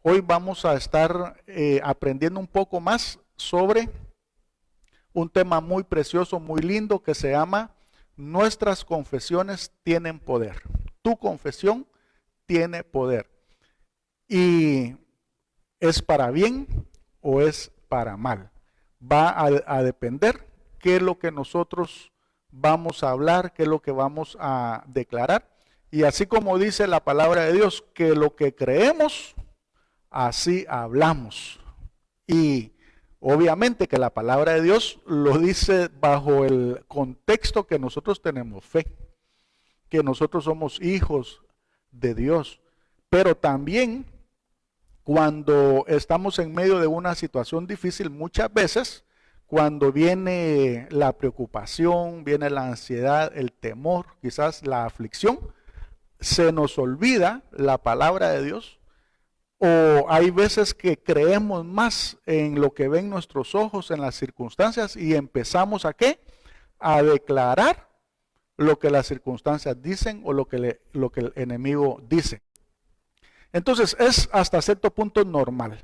Hoy vamos a estar aprendiendo un poco más sobre un tema muy precioso, muy lindo, que se llama Nuestras confesiones tienen poder. Tu confesión tiene poder. Y es para bien o es para mal. Va a depender qué es lo que nosotros vamos a hablar, qué es lo que vamos a declarar. Y así como dice la palabra de Dios, que lo que creemos, así hablamos. Y obviamente que la palabra de Dios lo dice bajo el contexto que nosotros tenemos fe, que nosotros somos hijos de Dios. Pero también cuando estamos en medio de una situación difícil, muchas veces, cuando viene la preocupación, viene la ansiedad, el temor, quizás la aflicción, se nos olvida la palabra de Dios. O hay veces que creemos más en lo que ven nuestros ojos, en las circunstancias, y empezamos ¿a qué? A declarar lo que las circunstancias dicen o lo que el enemigo dice. Entonces es hasta cierto punto normal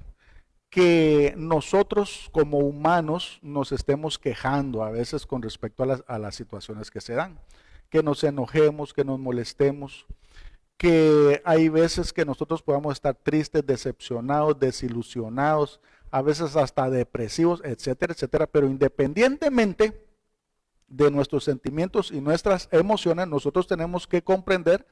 que nosotros como humanos nos estemos quejando a veces con respecto a las situaciones que se dan, que nos enojemos, que nos molestemos, que hay veces que nosotros podamos estar tristes, decepcionados, desilusionados, a veces hasta depresivos, etcétera, etcétera, pero independientemente de nuestros sentimientos y nuestras emociones, nosotros tenemos que comprender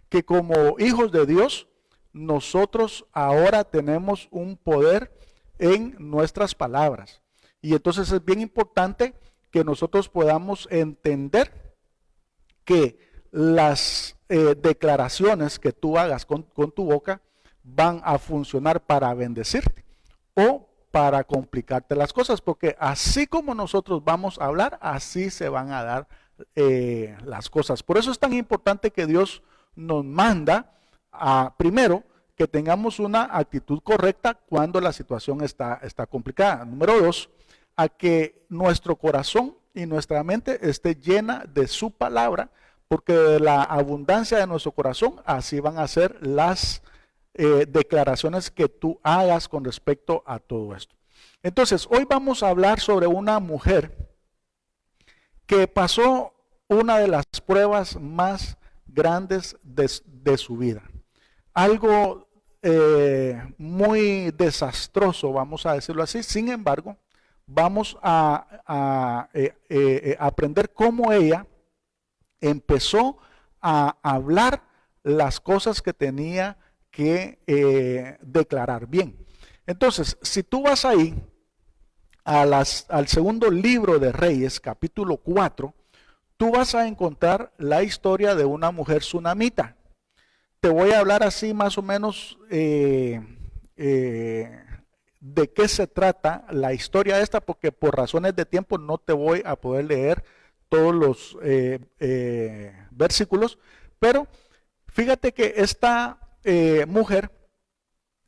que como hijos de Dios, nosotros ahora tenemos un poder en nuestras palabras. Y entonces es bien importante que nosotros podamos entender que las declaraciones que tú hagas con tu boca van a funcionar para bendecirte o para complicarte las cosas, porque así como nosotros vamos a hablar, así se van a dar las cosas. Por eso es tan importante que Dios nos manda primero, que tengamos una actitud correcta cuando la situación está complicada. Número dos, a que nuestro corazón y nuestra mente esté llena de su palabra, porque de la abundancia de nuestro corazón, así van a ser las declaraciones que tú hagas con respecto a todo esto. Entonces, hoy vamos a hablar sobre una mujer que pasó una de las pruebas más grandes de su vida. Algo muy desastroso, vamos a decirlo así. Sin embargo, vamos a aprender cómo ella empezó a hablar las cosas que tenía que declarar bien. Entonces, si tú vas ahí al segundo libro de Reyes, capítulo 4, tú vas a encontrar la historia de una mujer sunamita. Te voy a hablar así más o menos de qué se trata la historia esta, porque por razones de tiempo no te voy a poder leer todos los versículos, pero fíjate que esta mujer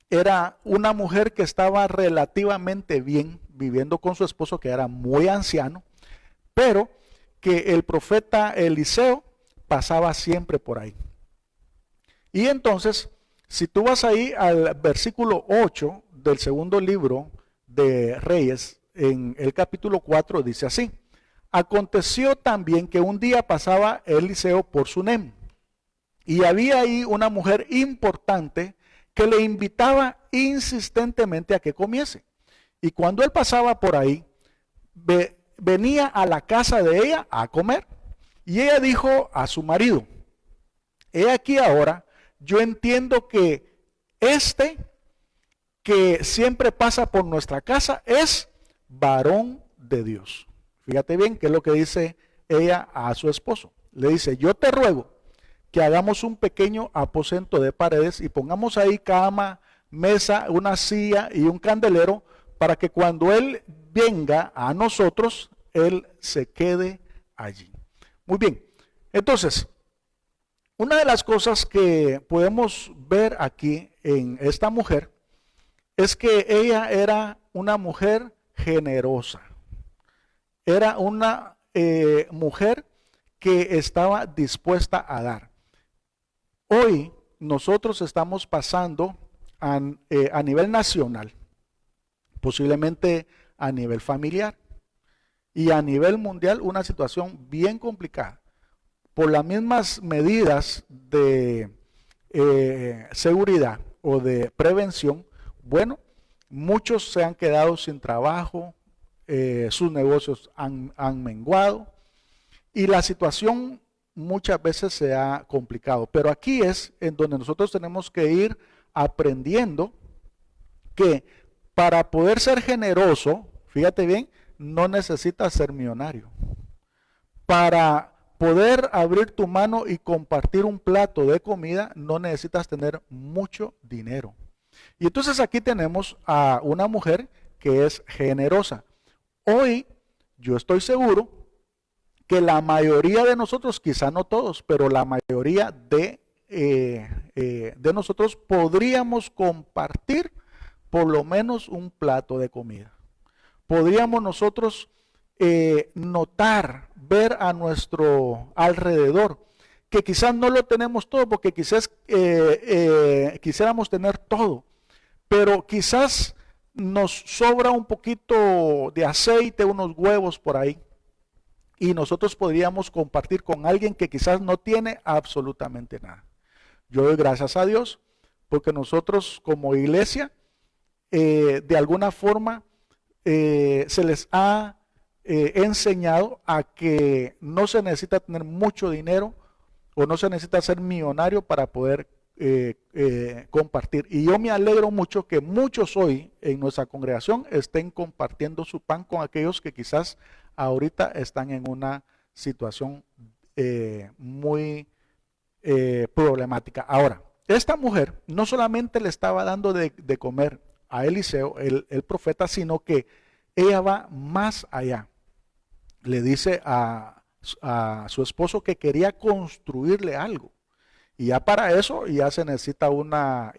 era una mujer que estaba relativamente bien viviendo con su esposo, que era muy anciano, pero que el profeta Eliseo pasaba siempre por ahí. Y entonces, si tú vas ahí al versículo 8 del segundo libro de Reyes, en el capítulo 4, dice así: aconteció también que un día pasaba Eliseo por Sunem, y había ahí una mujer importante que le invitaba insistentemente a que comiese. Y cuando él pasaba por ahí, venía a la casa de ella a comer. Y ella dijo a su marido: he aquí ahora, yo entiendo que este que siempre pasa por nuestra casa es varón de Dios. Fíjate bien qué es lo que dice ella a su esposo. Le dice: yo te ruego que hagamos un pequeño aposento de paredes y pongamos ahí cama, mesa, una silla y un candelero, para que cuando él venga a nosotros, él se quede allí. Muy bien, entonces, una de las cosas que podemos ver aquí en esta mujer es que ella era una mujer generosa. Era una mujer que estaba dispuesta a dar. Hoy nosotros estamos pasando a nivel nacional, posiblemente a nivel familiar y a nivel mundial una situación bien complicada. Por las mismas medidas de seguridad o de prevención, bueno, muchos se han quedado sin trabajo, sus negocios han menguado y la situación muchas veces se ha complicado. Pero aquí es en donde nosotros tenemos que ir aprendiendo que para poder ser generoso, fíjate bien, no necesitas ser millonario. Para poder abrir tu mano y compartir un plato de comida, no necesitas tener mucho dinero. Y entonces aquí tenemos a una mujer que es generosa. Hoy yo estoy seguro que la mayoría de nosotros, quizá no todos, pero la mayoría de nosotros podríamos compartir por lo menos un plato de comida. Podríamos nosotros notar, ver a nuestro alrededor, que quizás no lo tenemos todo, porque quizás quisiéramos tener todo, pero quizás nos sobra un poquito de aceite, unos huevos por ahí, y nosotros podríamos compartir con alguien que quizás no tiene absolutamente nada. Yo doy gracias a Dios, porque nosotros como iglesia, de alguna forma, se les ha enseñado a que no se necesita tener mucho dinero o no se necesita ser millonario para poder compartir. Y yo me alegro mucho que muchos hoy en nuestra congregación estén compartiendo su pan con aquellos que quizás ahorita están en una situación muy problemática. Ahora, esta mujer no solamente le estaba dando de comer a Eliseo, el profeta, sino que ella va más allá. Le dice a su esposo que quería construirle algo. Y ya para eso ya se necesita una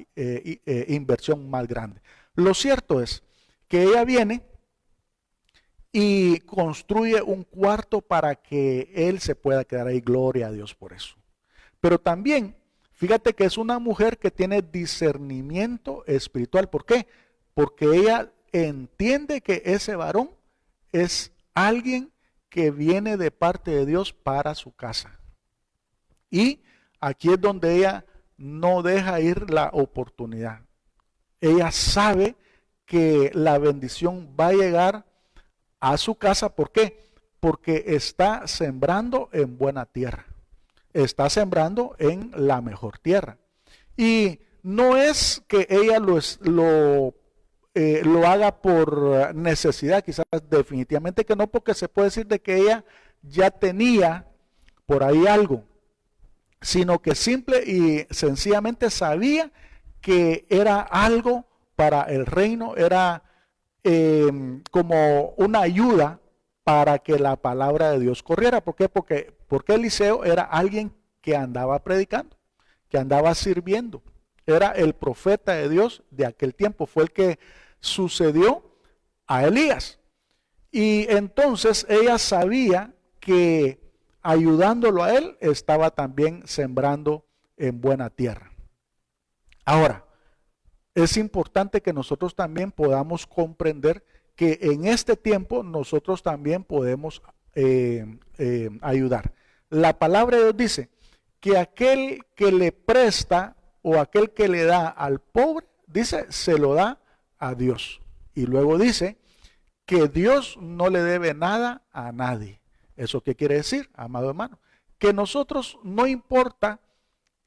inversión más grande. Lo cierto es que ella viene y construye un cuarto para que él se pueda quedar ahí. Gloria a Dios por eso. Pero también, fíjate que es una mujer que tiene discernimiento espiritual. ¿Por qué? Porque ella entiende que ese varón es alguien que viene de parte de Dios para su casa. Y aquí es donde ella no deja ir la oportunidad. Ella sabe que la bendición va a llegar a su casa. ¿Por qué? Porque está sembrando en buena tierra. Está sembrando en la mejor tierra. Y no es que ella lo haga por necesidad, quizás definitivamente que no, porque se puede decir de que ella ya tenía por ahí algo, sino que simple y sencillamente sabía que era algo para el reino, era como una ayuda para que la palabra de Dios corriera. ¿Por qué? Porque Eliseo era alguien que andaba predicando, que andaba sirviendo. Era el profeta de Dios de aquel tiempo, fue el que sucedió a Elías. Y entonces ella sabía que ayudándolo a él estaba también sembrando en buena tierra. Ahora, es importante que nosotros también podamos comprender que en este tiempo nosotros también podemos ayudar. La palabra de Dios dice que aquel que le presta o aquel que le da al pobre, dice, se lo da a Dios. Y luego dice que Dios no le debe nada a nadie. ¿Eso qué quiere decir, amado hermano? Que nosotros, no importa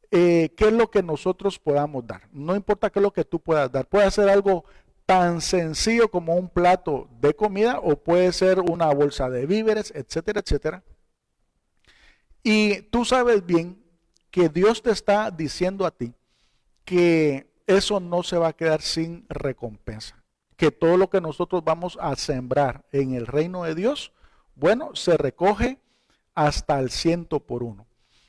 qué es lo que nosotros podamos dar, no importa qué es lo que tú puedas dar, puede ser algo tan sencillo como un plato de comida o puede ser una bolsa de víveres, etcétera, etcétera. Y tú sabes bien que Dios te está diciendo a ti que eso no se va a quedar sin recompensa, que todo lo que nosotros vamos a sembrar en el reino de Dios, bueno, se recoge hasta el 100 por 1.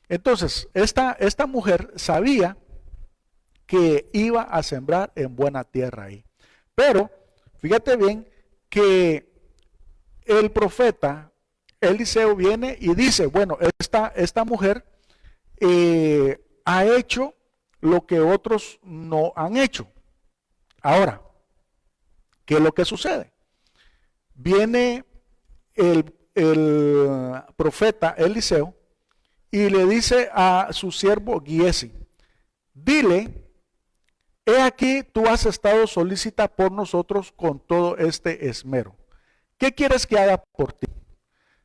Entonces, esta mujer sabía que iba a sembrar en buena tierra ahí. Pero, fíjate bien que el profeta Eliseo viene y dice, bueno, esta mujer ha hecho lo que otros no han hecho. Ahora, ¿qué es lo que sucede? Viene el profeta Eliseo y le dice a su siervo Giesi, dile, he aquí tú has estado solícita por nosotros con todo este esmero. ¿Qué quieres que haga por ti?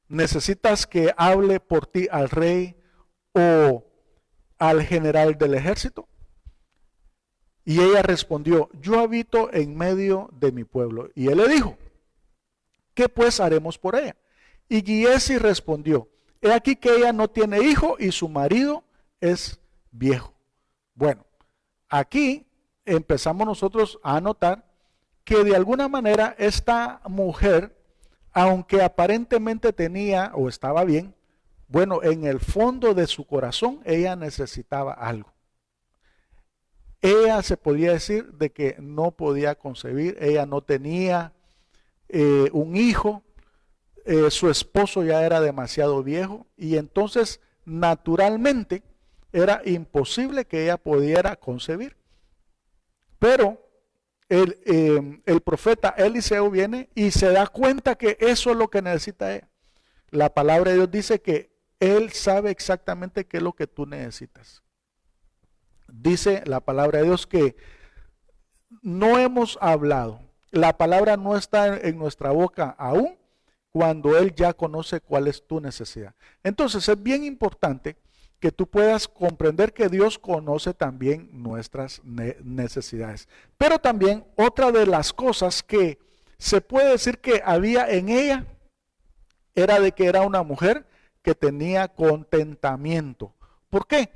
¿Necesitas que hable por ti al rey o al general del ejército? Y ella respondió, yo habito en medio de mi pueblo. Y él le dijo, ¿qué pues haremos por ella? Y Giesi respondió, he aquí que ella no tiene hijo y su marido es viejo. Bueno, aquí empezamos nosotros a notar que de alguna manera esta mujer, aunque aparentemente tenía o estaba bien, bueno, en el fondo de su corazón ella necesitaba algo. Ella se podía decir de que no podía concebir, ella no tenía un hijo, su esposo ya era demasiado viejo y entonces naturalmente era imposible que ella pudiera concebir. Pero el profeta Eliseo viene y se da cuenta que eso es lo que necesita ella. La palabra de Dios dice que Él sabe exactamente qué es lo que tú necesitas. Dice la palabra de Dios que no hemos hablado, la palabra no está en nuestra boca aún, cuando Él ya conoce cuál es tu necesidad. Entonces es bien importante que tú puedas comprender que Dios conoce también nuestras necesidades. Pero también otra de las cosas que se puede decir que había en ella era de que era una mujer que tenía contentamiento. ¿Por qué?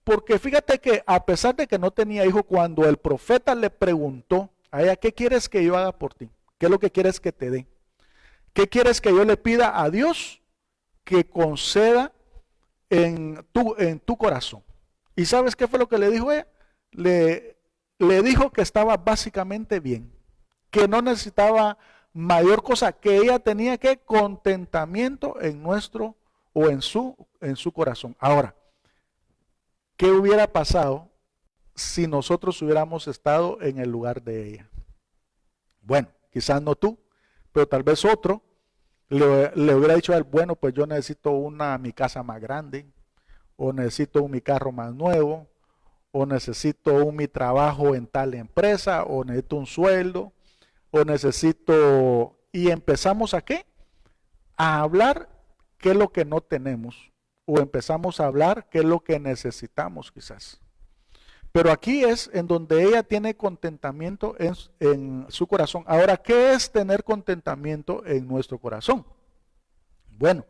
Porque fíjate que a pesar de que no tenía hijo, cuando el profeta le preguntó a ella, ¿qué quieres que yo haga por ti? ¿Qué es lo que quieres que te dé? ¿Qué quieres que yo le pida a Dios que conceda en tu corazón? ¿Y sabes qué fue lo que le dijo ella? Le dijo que estaba básicamente bien, que no necesitaba mayor cosa, que ella tenía que contentamiento en nuestro o en su corazón. Ahora, ¿qué hubiera pasado si nosotros hubiéramos estado en el lugar de ella? Bueno, quizás no tú, pero tal vez otro le hubiera dicho a él, bueno, pues yo necesito mi casa más grande, o necesito mi carro más nuevo, o necesito mi trabajo en tal empresa, o necesito un sueldo, o necesito... Y empezamos ¿a qué? A hablar qué es lo que no tenemos, o empezamos a hablar qué es lo que necesitamos quizás. Pero aquí es en donde ella tiene contentamiento en su corazón. Ahora, ¿qué es tener contentamiento en nuestro corazón? Bueno,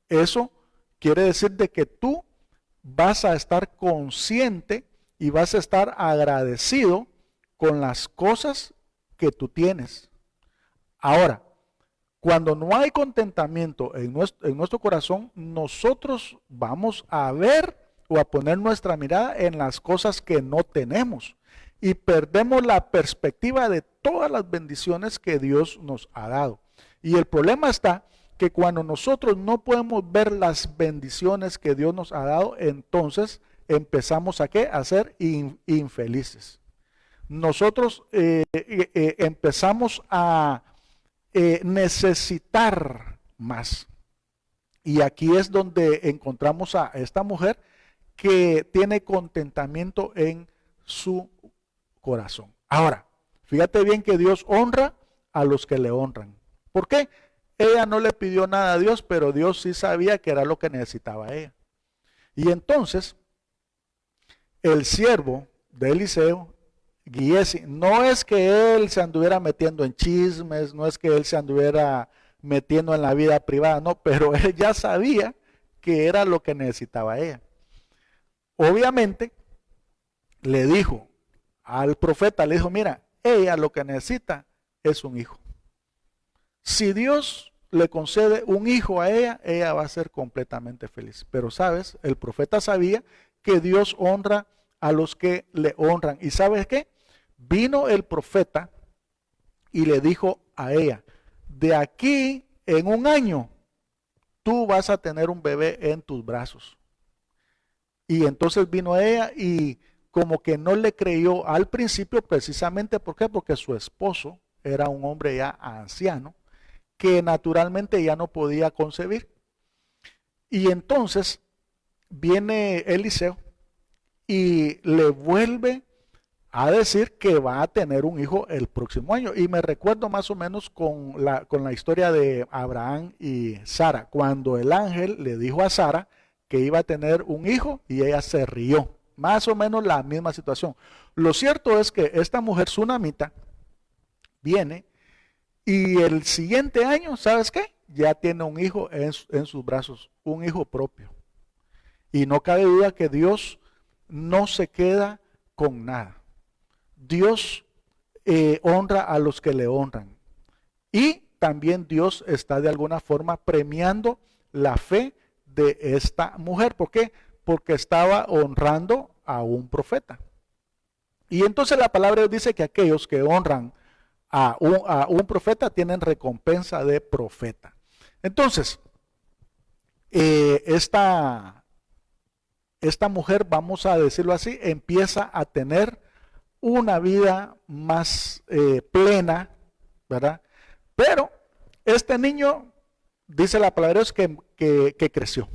eso quiere decir de que tú vas a estar consciente y vas a estar agradecido con las cosas que tú tienes. Ahora, cuando no hay contentamiento en nuestro corazón, nosotros vamos a ver o a poner nuestra mirada en las cosas que no tenemos y perdemos la perspectiva de todas las bendiciones que Dios nos ha dado. Y el problema está que cuando nosotros no podemos ver las bendiciones que Dios nos ha dado, entonces empezamos ¿a qué? A ser infelices. Nosotros empezamos a necesitar más. Y aquí es donde encontramos a esta mujer que tiene contentamiento en su corazón. Ahora, fíjate bien que Dios honra a los que le honran. ¿Por qué? Ella no le pidió nada a Dios, pero Dios sí sabía que era lo que necesitaba ella. Y entonces, el siervo de Eliseo, Giesi, no es que él se anduviera metiendo en chismes, no es que él se anduviera metiendo en la vida privada, no, pero él ya sabía que era lo que necesitaba ella. Obviamente, le dijo al profeta, le dijo, mira, ella lo que necesita es un hijo. Si Dios le concede un hijo a ella, ella va a ser completamente feliz. Pero sabes, el profeta sabía que Dios honra a los que le honran. ¿Y sabes qué? Vino el profeta y le dijo a ella, de aquí en un año, tú vas a tener un bebé en tus brazos. Y entonces vino ella y como que no le creyó al principio, precisamente ¿por qué? Porque su esposo era un hombre ya anciano, que naturalmente ya no podía concebir. Y entonces viene Eliseo y le vuelve a decir que va a tener un hijo el próximo año. Y me recuerdo más o menos con la historia de Abraham y Sara, cuando el ángel le dijo a Sara que iba a tener un hijo y ella se rió. Más o menos la misma situación. Lo cierto es que esta mujer sunamita viene y el siguiente año, ¿sabes qué? Ya tiene un hijo en sus brazos, un hijo propio. Y no cabe duda que Dios no se queda con nada. Dios honra a los que le honran. Y también Dios está de alguna forma premiando la fe de esta mujer. ¿Por qué? Porque estaba honrando a un profeta. Y entonces la palabra de Dios dice que aquellos que honran a un profeta tienen recompensa de profeta. Entonces, esta mujer, vamos a decirlo así, empieza a tener una vida más plena, ¿verdad? Pero este niño, dice la palabra de Dios, que creció.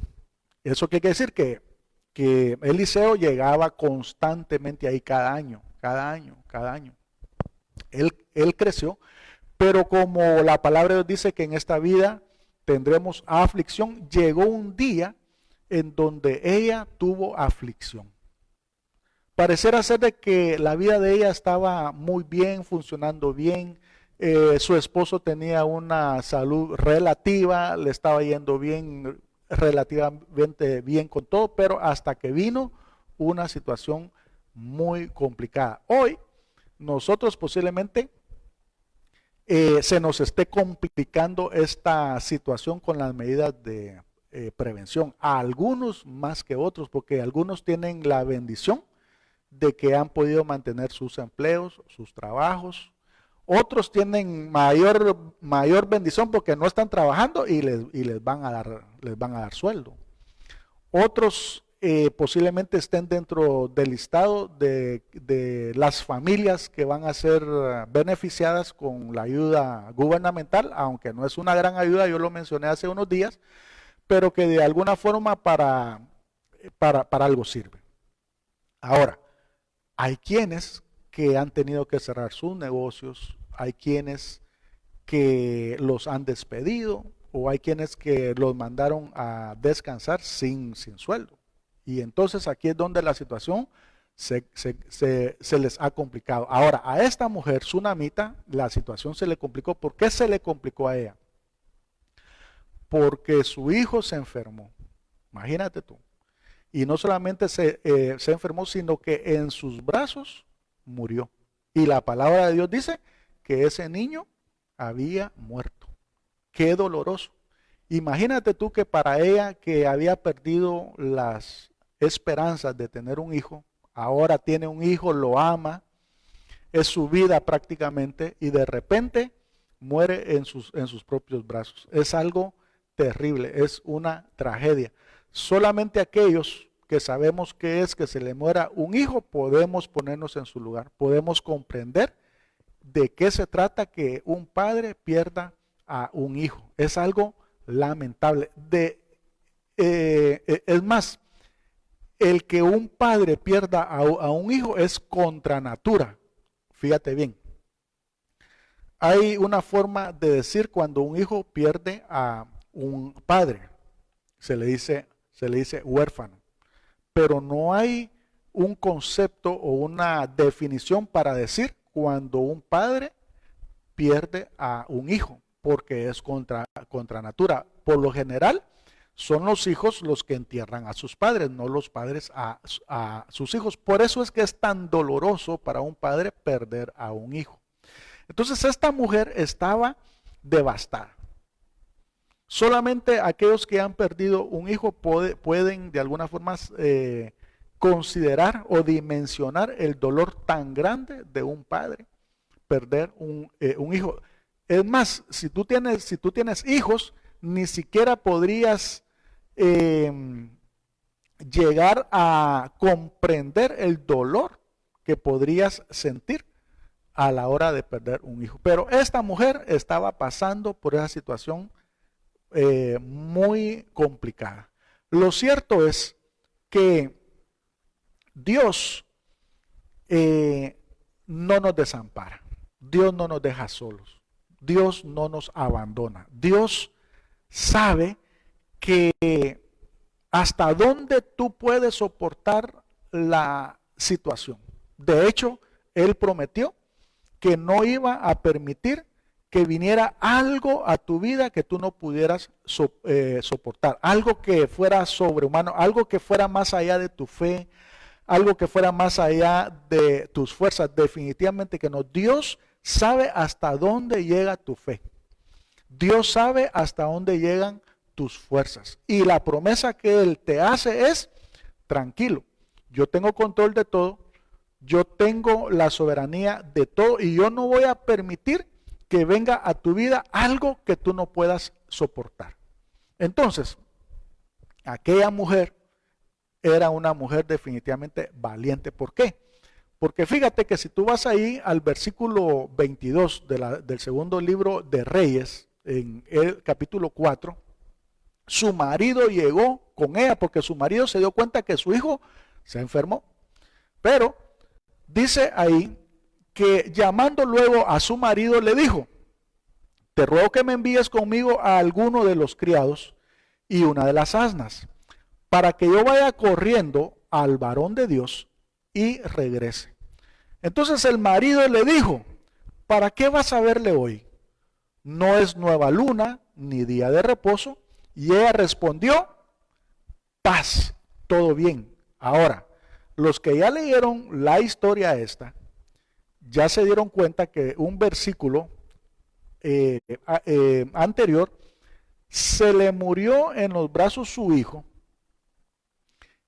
Eso quiere decir que Eliseo llegaba constantemente ahí cada año. Él creció, pero como la palabra de Dios dice que en esta vida tendremos aflicción, llegó un día en donde ella tuvo aflicción. Pareciera ser de que la vida de ella estaba muy bien, funcionando bien. Su esposo tenía una salud relativa, le estaba yendo bien, relativamente bien con todo, pero hasta que vino una situación muy complicada. Hoy nosotros posiblemente se nos esté complicando esta situación con las medidas de prevención. A algunos más que otros, porque algunos tienen la bendición de que han podido mantener sus empleos, sus trabajos. Otros tienen mayor bendición porque no están trabajando y les van a dar sueldo. Otros posiblemente estén dentro del listado de las familias que van a ser beneficiadas con la ayuda gubernamental, aunque no es una gran ayuda, yo lo mencioné hace unos días, pero que de alguna forma para algo sirve. Ahora, hay quienes que han tenido que cerrar sus negocios, hay quienes que los han despedido o hay quienes que los mandaron a descansar sin sueldo. Y entonces aquí es donde la situación se les ha complicado. Ahora, a esta mujer sunamita la situación se le complicó. ¿Por qué se le complicó a ella? Porque su hijo se enfermó. Imagínate tú. Y no solamente se enfermó, sino que en sus brazos murió. Y la palabra de Dios dice que ese niño había muerto. Qué doloroso. Imagínate tú que para ella, que había perdido las esperanzas de tener un hijo, ahora tiene un hijo, lo ama, es su vida prácticamente, y de repente muere en sus propios brazos. Es algo terrible, es una tragedia. Solamente aquellos que sabemos que es que se le muera un hijo, podemos ponernos en su lugar, podemos comprender de qué se trata que un padre pierda a un hijo. Es algo lamentable. Es más, el que un padre pierda a un hijo es contra natura. Fíjate bien. Hay una forma de decir cuando un hijo pierde a un padre, se le dice huérfano. Pero no hay un concepto o una definición para decir cuando un padre pierde a un hijo, porque es contra natura. Por lo general, son los hijos los que entierran a sus padres, no los padres a sus hijos. Por eso es que es tan doloroso para un padre perder a un hijo. Entonces esta mujer estaba devastada. Solamente aquellos que han perdido un hijo pueden de alguna forma considerar o dimensionar el dolor tan grande de un padre perder un hijo. Es más, si tú tienes hijos, ni siquiera podrías llegar a comprender el dolor que podrías sentir a la hora de perder un hijo. Pero esta mujer estaba pasando por esa situación muy complicada. Lo cierto es que Dios no nos desampara. Dios no nos deja solos. Dios no nos abandona. Dios sabe que hasta dónde tú puedes soportar la situación. De hecho, Él prometió que no iba a permitir que viniera algo a tu vida que tú no pudieras soportar. Algo que fuera sobrehumano, algo que fuera más allá de tu fe, algo que fuera más allá de tus fuerzas. Definitivamente que no. Dios sabe hasta dónde llega tu fe. Dios sabe hasta dónde llegan tus fuerzas. Y la promesa que Él te hace es, tranquilo, yo tengo control de todo, yo tengo la soberanía de todo y yo no voy a permitir que venga a tu vida algo que tú no puedas soportar. Entonces, aquella mujer era una mujer definitivamente valiente. ¿Por qué? Porque fíjate que si tú vas ahí al versículo 22 del segundo libro de Reyes, en el capítulo 4, su marido llegó con ella porque su marido se dio cuenta que su hijo se enfermó. Pero dice ahí que llamando luego a su marido le dijo, te ruego que me envíes conmigo a alguno de los criados y una de las asnas, para que yo vaya corriendo al varón de Dios y regrese. Entonces el marido le dijo, ¿para qué vas a verle hoy? No es nueva luna ni día de reposo. Y ella respondió, paz, todo bien. Ahora, los que ya leyeron la historia esta, ya se dieron cuenta que un versículo anterior, se le murió en los brazos su hijo,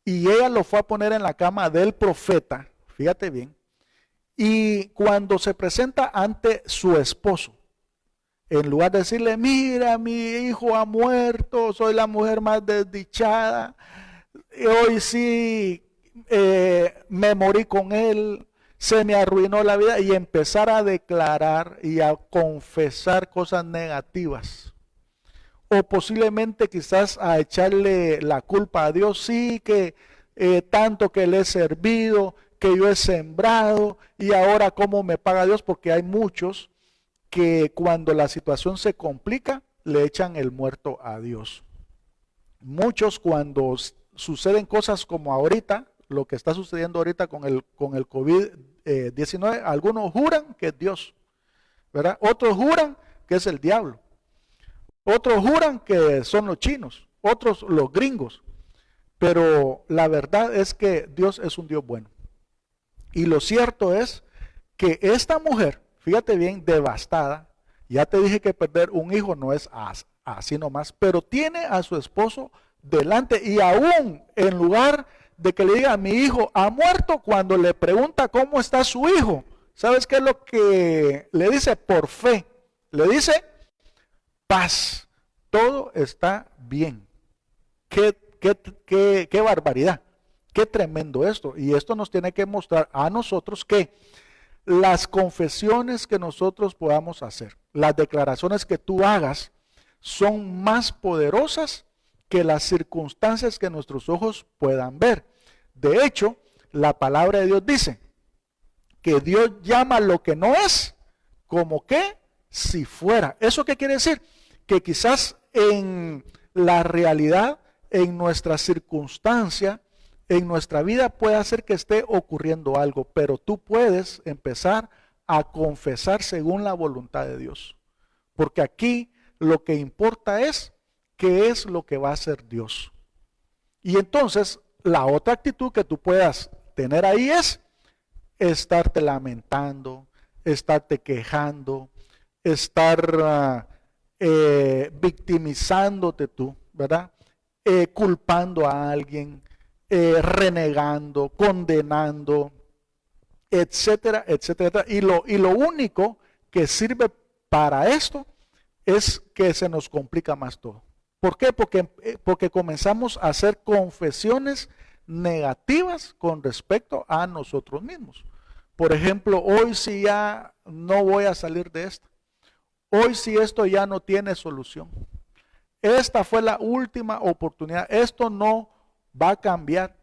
y ella lo fue a poner en la cama del profeta, fíjate bien, y cuando se presenta ante su esposo, en lugar de decirle, mira, mi hijo ha muerto, soy la mujer más desdichada, hoy sí me morí con él, se me arruinó la vida, y empezar a declarar y a confesar cosas negativas. O posiblemente quizás a echarle la culpa a Dios, sí, que tanto que le he servido, que yo he sembrado, y ahora cómo me paga Dios, porque hay muchos que cuando la situación se complica, le echan el muerto a Dios. Muchos cuando suceden cosas como ahorita, lo que está sucediendo ahorita con el COVID-19, algunos juran que es Dios, ¿verdad? Otros juran que es el diablo. Otros juran que son los chinos, otros los gringos. Pero la verdad es que Dios es un Dios bueno. Y lo cierto es que esta mujer, fíjate bien, devastada, ya te dije que perder un hijo no es así nomás, pero tiene a su esposo delante y aún en lugar de que le diga, mi hijo ha muerto, cuando le pregunta cómo está su hijo, ¿sabes qué es lo que le dice? Por fe, le dice, paz, todo está bien. Qué barbaridad, qué tremendo esto. Y esto nos tiene que mostrar a nosotros que las confesiones que nosotros podamos hacer, las declaraciones que tú hagas, son más poderosas que las circunstancias que nuestros ojos puedan ver. De hecho, la palabra de Dios dice que Dios llama lo que no es como que si fuera. ¿Eso qué quiere decir? Que quizás en la realidad, en nuestra circunstancia, en nuestra vida puede hacer que esté ocurriendo algo, pero tú puedes empezar a confesar según la voluntad de Dios. Porque aquí lo que importa es qué es lo que va a hacer Dios. Y entonces la otra actitud que tú puedas tener ahí es estarte lamentando, estarte quejando, estar victimizándote tú, ¿verdad? Culpando a alguien, renegando, condenando, etcétera, etcétera. Y lo único que sirve para esto es que se nos complica más todo. ¿Por qué? Porque comenzamos a hacer confesiones negativas con respecto a nosotros mismos. Por ejemplo, hoy sí ya no voy a salir de esta. Hoy sí esto ya no tiene solución. Esta fue la última oportunidad. Esto no va a cambiar.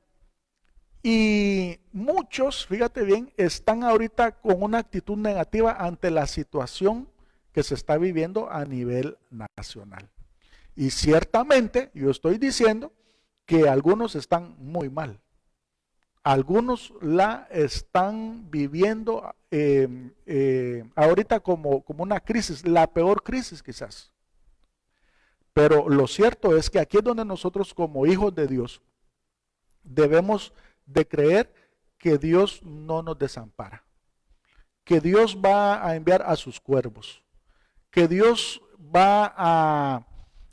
Y muchos, fíjate bien, están ahorita con una actitud negativa ante la situación que se está viviendo a nivel nacional. Y ciertamente yo estoy diciendo que algunos están muy mal. Algunos la están viviendo ahorita como una crisis, la peor crisis quizás. Pero lo cierto es que aquí es donde nosotros como hijos de Dios debemos de creer que Dios no nos desampara, que Dios va a enviar a sus cuervos, que Dios va a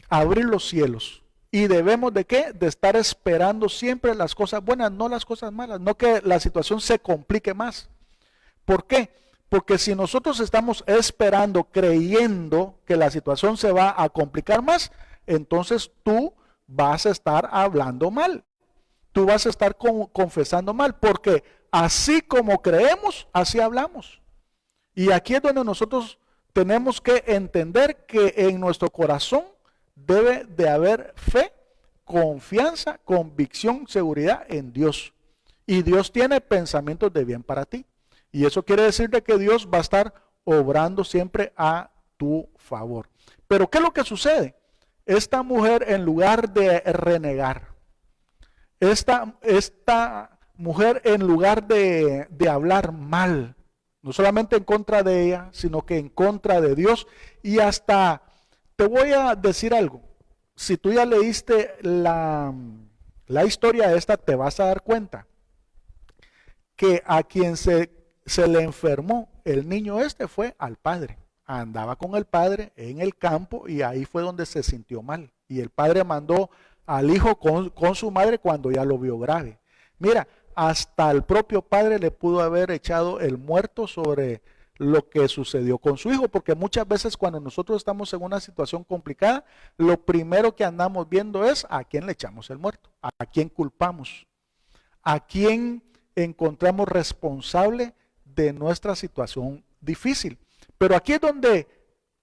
abrir los cielos. Y debemos de qué? De estar esperando siempre las cosas buenas, no las cosas malas, no que la situación se complique más. ¿Por qué? Porque si nosotros estamos esperando, creyendo que la situación se va a complicar más, entonces tú vas a estar hablando mal. Tú vas a estar confesando mal, porque así como creemos, así hablamos. Y aquí es donde nosotros tenemos que entender que en nuestro corazón debe de haber fe, confianza, convicción, seguridad en Dios. Y Dios tiene pensamientos de bien para ti. Y eso quiere decir de que Dios va a estar obrando siempre a tu favor. Pero ¿qué es lo que sucede? Esta mujer, en lugar de renegar, esta mujer, en lugar de hablar mal, no solamente en contra de ella, sino que en contra de Dios, y hasta, te voy a decir algo, si tú ya leíste la historia esta, te vas a dar cuenta que a quien se le enfermó el niño este fue al padre. Andaba con el padre en el campo y ahí fue donde se sintió mal. Y el padre mandó al hijo con su madre cuando ya lo vio grave. Mira, hasta el propio padre le pudo haber echado el muerto sobre lo que sucedió con su hijo, porque muchas veces cuando nosotros estamos en una situación complicada, lo primero que andamos viendo es a quién le echamos el muerto, a quién culpamos, a quién encontramos responsable de nuestra situación difícil. Pero aquí es donde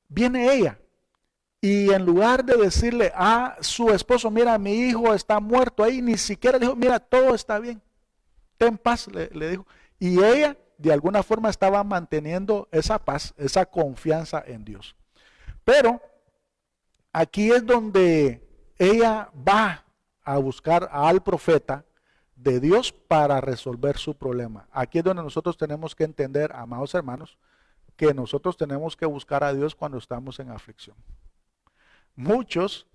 viene ella. Y en lugar de decirle a su esposo, mira, mi hijo está muerto ahí, ni siquiera dijo, mira, todo está bien, ten paz, le dijo. Y ella, de alguna forma, estaba manteniendo esa paz, esa confianza en Dios. Pero aquí es donde ella va a buscar al profeta de Dios para resolver su problema. Aquí es donde nosotros tenemos que entender, amados hermanos, que nosotros tenemos que buscar a Dios cuando estamos en aflicción. Muchos,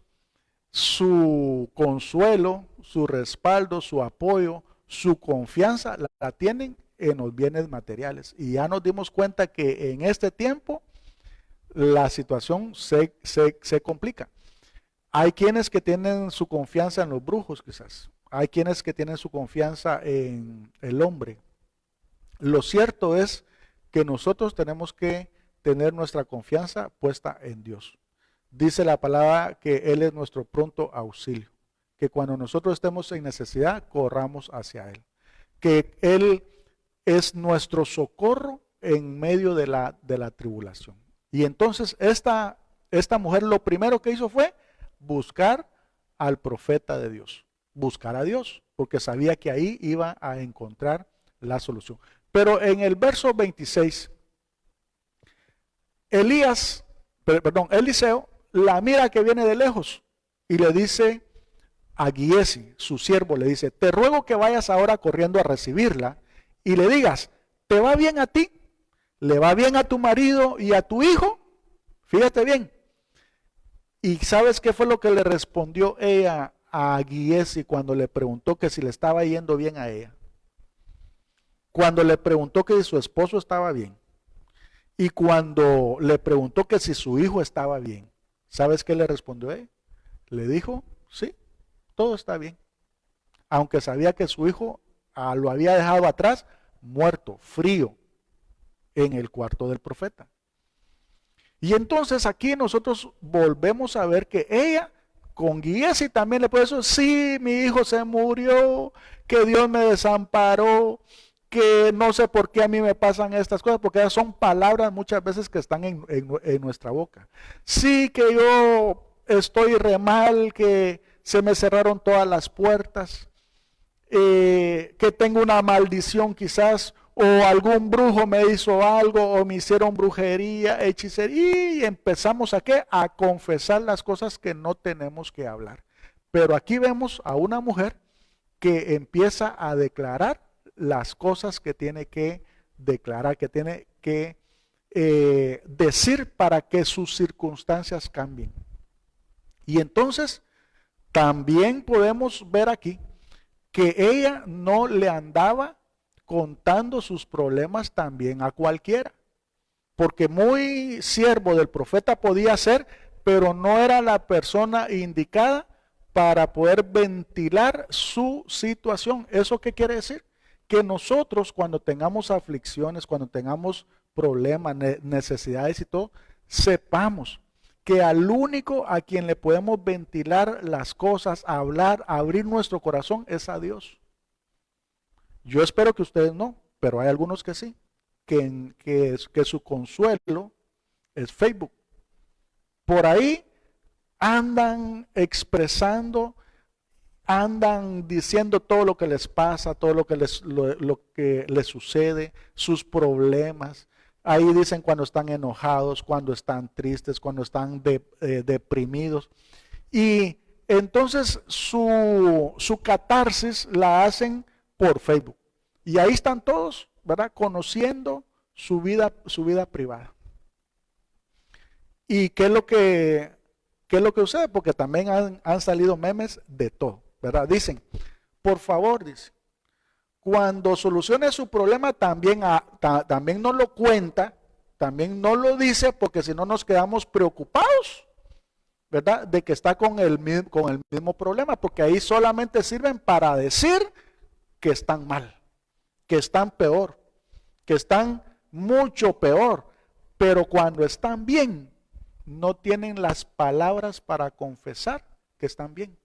su consuelo, su respaldo, su apoyo, su confianza la tienen en los bienes materiales. Y ya nos dimos cuenta que en este tiempo la situación se complica. Hay quienes que tienen su confianza en los brujos quizás. Hay quienes que tienen su confianza en el hombre. Lo cierto es que nosotros tenemos que tener nuestra confianza puesta en Dios. Dice la palabra que Él es nuestro pronto auxilio, que cuando nosotros estemos en necesidad, corramos hacia Él, que Él es nuestro socorro en medio de la tribulación. Y entonces esta mujer lo primero que hizo fue buscar al profeta de Dios, buscar a Dios, porque sabía que ahí iba a encontrar la solución. Pero en el verso 26, Eliseo la mira que viene de lejos y le dice a Giesi, su siervo, le dice, te ruego que vayas ahora corriendo a recibirla y le digas, ¿te va bien a ti? ¿Le va bien a tu marido y a tu hijo? Fíjate bien. ¿Y sabes qué fue lo que le respondió ella a Giesi cuando le preguntó que si le estaba yendo bien a ella? Cuando le preguntó que si su esposo estaba bien y cuando le preguntó que si su hijo estaba bien, ¿sabes qué le respondió él? Le dijo, sí, todo está bien. Aunque sabía que su hijo lo había dejado atrás, muerto, frío, en el cuarto del profeta. Y entonces aquí nosotros volvemos a ver que ella con guías y también le puede decir, sí, mi hijo se murió, que Dios me desamparó, que no sé por qué a mí me pasan estas cosas, porque esas son palabras muchas veces que están en nuestra boca. Sí, que yo estoy re mal, que se me cerraron todas las puertas, que tengo una maldición quizás, o algún brujo me hizo algo, o me hicieron brujería, hechicería, y empezamos a qué? A confesar las cosas que no tenemos que hablar. Pero aquí vemos a una mujer que empieza a declarar las cosas que tiene que declarar, que tiene que decir para que sus circunstancias cambien. Y entonces también podemos ver aquí que ella no le andaba contando sus problemas también a cualquiera, porque muy siervo del profeta podía ser, pero no era la persona indicada para poder ventilar su situación. ¿Eso qué quiere decir? Que nosotros cuando tengamos aflicciones, cuando tengamos problemas, necesidades y todo, sepamos que al único a quien le podemos ventilar las cosas, hablar, abrir nuestro corazón es a Dios. Yo espero que ustedes no, pero hay algunos que sí, que su consuelo es Facebook. Por ahí andan expresando, andan diciendo todo lo que les pasa, todo lo que les sucede, sus problemas. Ahí dicen cuando están enojados, cuando están tristes, cuando están deprimidos. Y entonces su catarsis la hacen por Facebook. Y ahí están todos, ¿verdad? Conociendo su vida privada. ¿Y qué es lo que sucede? Porque también han salido memes de todo, ¿verdad? Dicen, por favor, dice, cuando solucione su problema también no lo cuenta, también no lo dice, porque si no nos quedamos preocupados, ¿verdad? De que está con el mismo problema, porque ahí solamente sirven para decir que están mal, que están peor, que están mucho peor, pero cuando están bien, no tienen las palabras para confesar que están bien.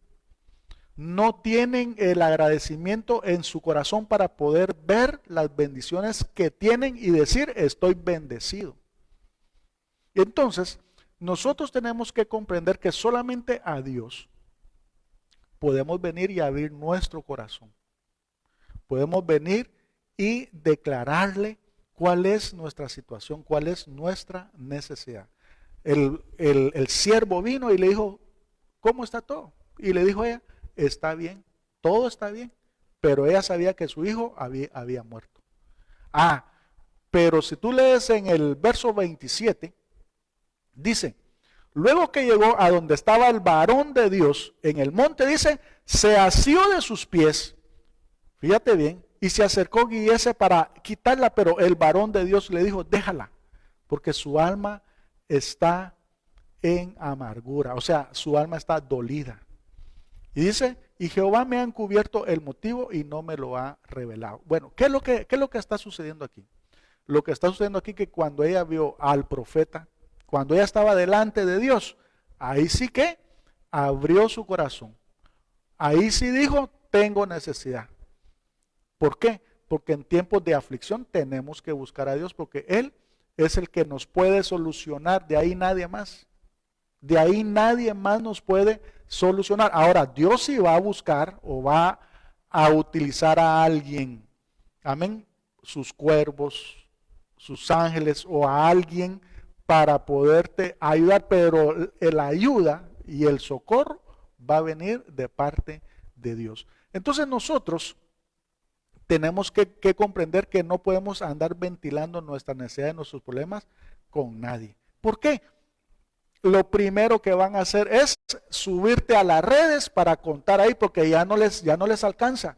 No tienen el agradecimiento en su corazón para poder ver las bendiciones que tienen y decir, estoy bendecido. Y entonces, nosotros tenemos que comprender que solamente a Dios podemos venir y abrir nuestro corazón. Podemos venir y declararle cuál es nuestra situación, cuál es nuestra necesidad. El siervo vino y le dijo, ¿cómo está todo? Y le dijo ella, está bien, todo está bien, pero ella sabía que su hijo había muerto. Pero si tú lees en el verso 27, dice, luego que llegó a donde estaba el varón de Dios en el monte, dice, se asió de sus pies, fíjate bien, y se acercó Giese para quitarla, pero el varón de Dios le dijo, déjala, porque su alma está en amargura, o sea, su alma está dolida. Y dice, y Jehová me ha encubierto el motivo y no me lo ha revelado. Bueno, ¿qué es lo que está sucediendo aquí? Lo que está sucediendo aquí es que cuando ella vio al profeta, cuando ella estaba delante de Dios, ahí sí que abrió su corazón. Ahí sí dijo, tengo necesidad. ¿Por qué? Porque en tiempos de aflicción tenemos que buscar a Dios, porque Él es el que nos puede solucionar, de ahí nadie más. De ahí nadie más nos puede solucionar. Ahora, Dios sí va a buscar o va a utilizar a alguien, amén, sus cuervos, sus ángeles o a alguien para poderte ayudar, pero la ayuda y el socorro va a venir de parte de Dios. Entonces nosotros tenemos que comprender que no podemos andar ventilando nuestras necesidades, nuestros problemas con nadie. ¿Por qué? Lo primero que van a hacer es subirte a las redes para contar ahí, porque ya no les alcanza.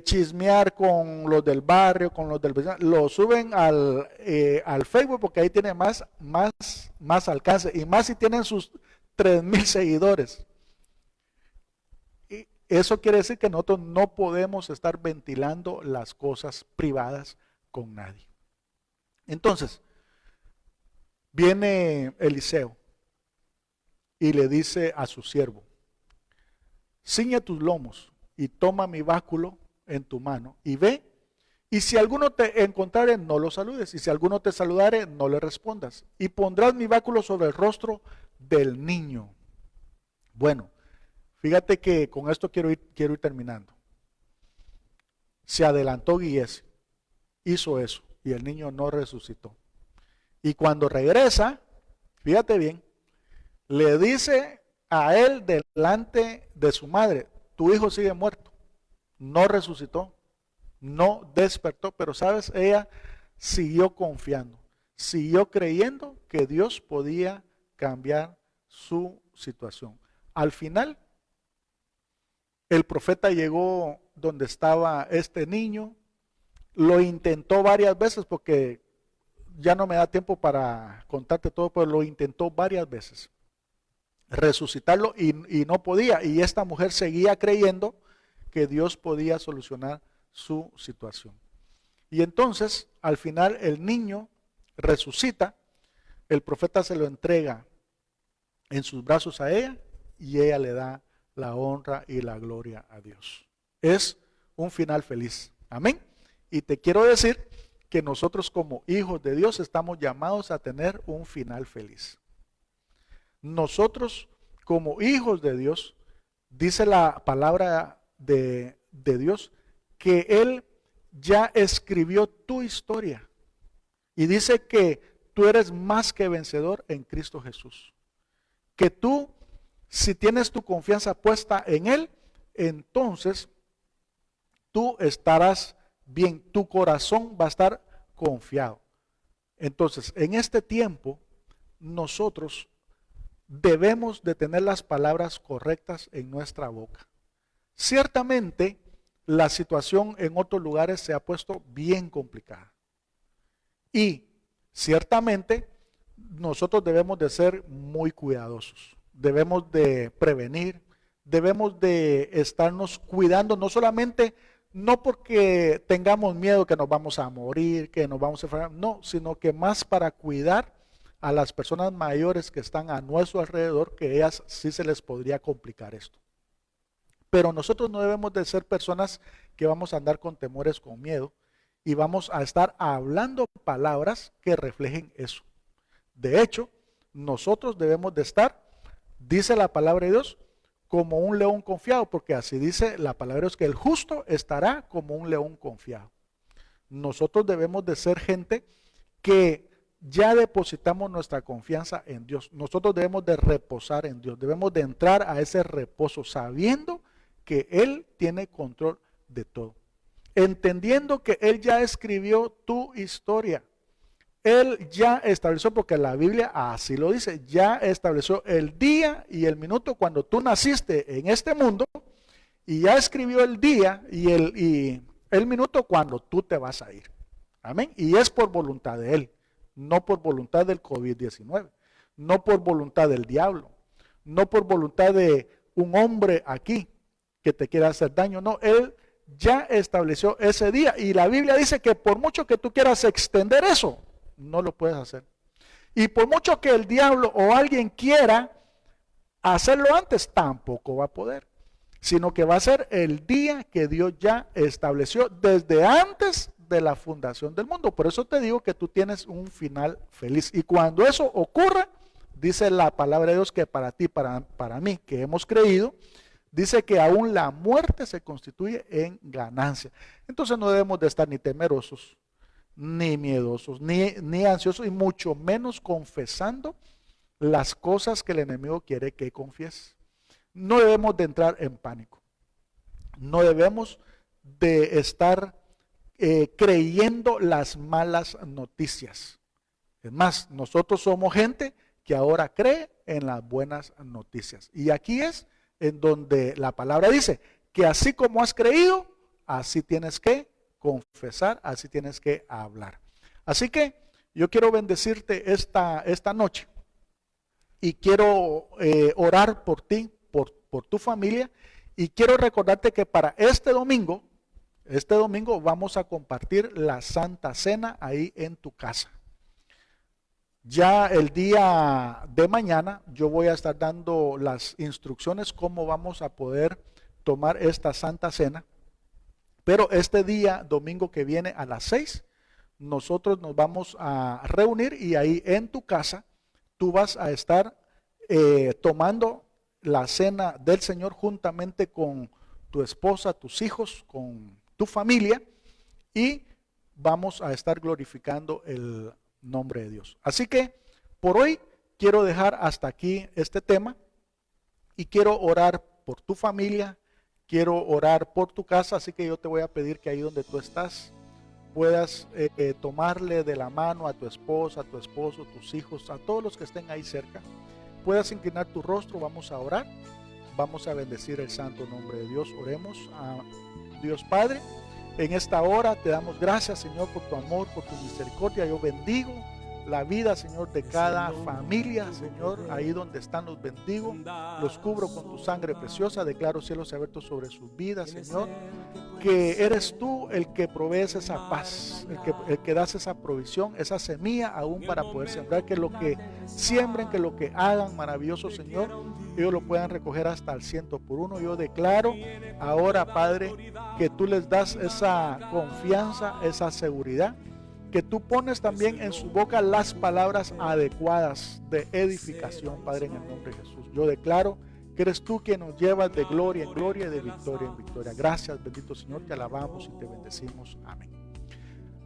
Chismear con los del barrio, con los del vecino, lo suben al Facebook porque ahí tiene más alcance, y más si tienen sus 3,000 seguidores. Y eso quiere decir que nosotros no podemos estar ventilando las cosas privadas con nadie. Entonces, viene Eliseo y le dice a su siervo: ciñe tus lomos y toma mi báculo en tu mano y ve, y si alguno te encontrare, no lo saludes, y si alguno te saludare, no le respondas, y pondrás mi báculo sobre el rostro del niño. Bueno, fíjate que con esto quiero ir terminando. Se adelantó Giesi, hizo eso, y el niño no resucitó. Y cuando regresa, fíjate bien, le dice a él delante de su madre: tu hijo sigue muerto, no resucitó, no despertó. Pero sabes, ella siguió confiando, siguió creyendo que Dios podía cambiar su situación. Al final, el profeta llegó donde estaba este niño, lo intentó varias veces, porque ya no me da tiempo para contarte todo, pero lo intentó varias veces resucitarlo y no podía. Y esta mujer seguía creyendo que Dios podía solucionar su situación. Y entonces, al final, el niño resucita, el profeta se lo entrega en sus brazos a ella y ella le da la honra y la gloria a Dios. Es un final feliz. Amén. Y te quiero decir que nosotros como hijos de Dios estamos llamados a tener un final feliz. Nosotros como hijos de Dios, dice la palabra de Dios, que Él ya escribió tu historia. Y dice que tú eres más que vencedor en Cristo Jesús. Que tú, si tienes tu confianza puesta en Él, entonces tú estarás bien, tu corazón va a estar confiado. Entonces, en este tiempo, nosotros debemos de tener las palabras correctas en nuestra boca. Ciertamente, la situación en otros lugares se ha puesto bien complicada. Y ciertamente, nosotros debemos de ser muy cuidadosos. Debemos de prevenir, debemos de estarnos cuidando, no solamente, no porque tengamos miedo que nos vamos a morir, que nos vamos a enfermar, no, sino que más para cuidar a las personas mayores que están a nuestro alrededor, que ellas sí se les podría complicar esto. Pero nosotros no debemos de ser personas que vamos a andar con temores, con miedo, y vamos a estar hablando palabras que reflejen eso. De hecho, nosotros debemos de estar, dice la palabra de Dios, como un león confiado, porque así dice la palabra de Dios, que el justo estará como un león confiado. Nosotros debemos de ser gente que ya depositamos nuestra confianza en Dios. Nosotros debemos de reposar en Dios, debemos de entrar a ese reposo sabiendo que Él tiene control de todo. Entendiendo que Él ya escribió tu historia. Él ya estableció, porque la Biblia así lo dice, ya estableció el día y el minuto cuando tú naciste en este mundo, y ya escribió el día y el minuto cuando tú te vas a ir. Amén. Y es por voluntad de Él, no por voluntad del COVID-19, no por voluntad del diablo, no por voluntad de un hombre aquí que te quiera hacer daño. No, Él ya estableció ese día, y la Biblia dice que por mucho que tú quieras extender eso, no lo puedes hacer. Y por mucho que el diablo o alguien quiera hacerlo antes, tampoco va a poder. Sino que va a ser el día que Dios ya estableció desde antes de la fundación del mundo. Por eso te digo que tú tienes un final feliz. Y cuando eso ocurra, dice la palabra de Dios que para ti, para mí, que hemos creído, dice que aún la muerte se constituye en ganancia. Entonces no debemos de estar ni temerosos, ni miedosos, ni ansiosos, y mucho menos confesando las cosas que el enemigo quiere que confieses. No debemos de entrar en pánico. No debemos de estar creyendo las malas noticias. Es más, nosotros somos gente que ahora cree en las buenas noticias. Y aquí es en donde la palabra dice que así como has creído, así tienes que confesar, así tienes que hablar. Así que yo quiero bendecirte esta noche y quiero orar por ti, por tu familia, y quiero recordarte que para este domingo vamos a compartir la Santa Cena ahí en tu casa. Ya el día de mañana yo voy a estar dando las instrucciones cómo vamos a poder tomar esta Santa Cena. Pero este día, domingo que viene a las 6, nosotros nos vamos a reunir y ahí en tu casa tú vas a estar tomando la cena del Señor juntamente con tu esposa, tus hijos, con tu familia, y vamos a estar glorificando el nombre de Dios. Así que por hoy quiero dejar hasta aquí este tema y quiero orar por tu familia, quiero orar por tu casa, así que yo te voy a pedir que ahí donde tú estás puedas tomarle de la mano a tu esposa, a tu esposo, tus hijos, a todos los que estén ahí cerca. Puedas inclinar tu rostro, vamos a orar, vamos a bendecir el santo nombre de Dios. Oremos a Dios Padre. En esta hora te damos gracias, Señor, por tu amor, por tu misericordia. Yo bendigo la vida, Señor, de cada familia, Señor, ahí donde están los bendigo, los cubro con tu sangre preciosa, declaro cielos abiertos sobre sus vidas, Señor, que eres tú el que provees esa paz, el que das esa provisión, esa semilla aún para poder sembrar, que lo que siembren, que lo que hagan maravilloso, Señor, ellos lo puedan recoger hasta el 100%. Yo declaro ahora, Padre, que tú les das esa confianza, esa seguridad, que tú pones también en su boca las palabras adecuadas de edificación, Padre, en el nombre de Jesús. Yo declaro que eres tú quien nos llevas de gloria en gloria y de victoria en victoria. Gracias, bendito Señor, te alabamos y te bendecimos. Amén.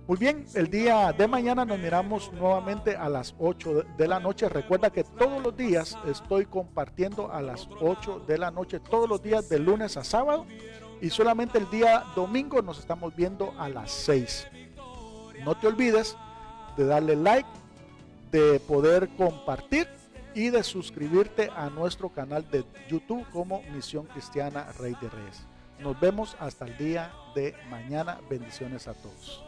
Muy bien, el día de mañana nos miramos nuevamente a las 8 de la noche. Recuerda que todos los días estoy compartiendo a las 8 de la noche, todos los días de lunes a sábado, y solamente el día domingo nos estamos viendo a las 6. No te olvides de darle like, de poder compartir y de suscribirte a nuestro canal de YouTube como Misión Cristiana Rey de Reyes. Nos vemos hasta el día de mañana. Bendiciones a todos.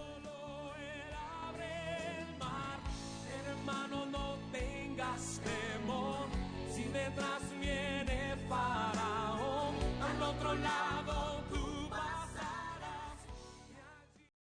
Hermano, no tengas temor, si detrás viene Faraón, al otro lado tú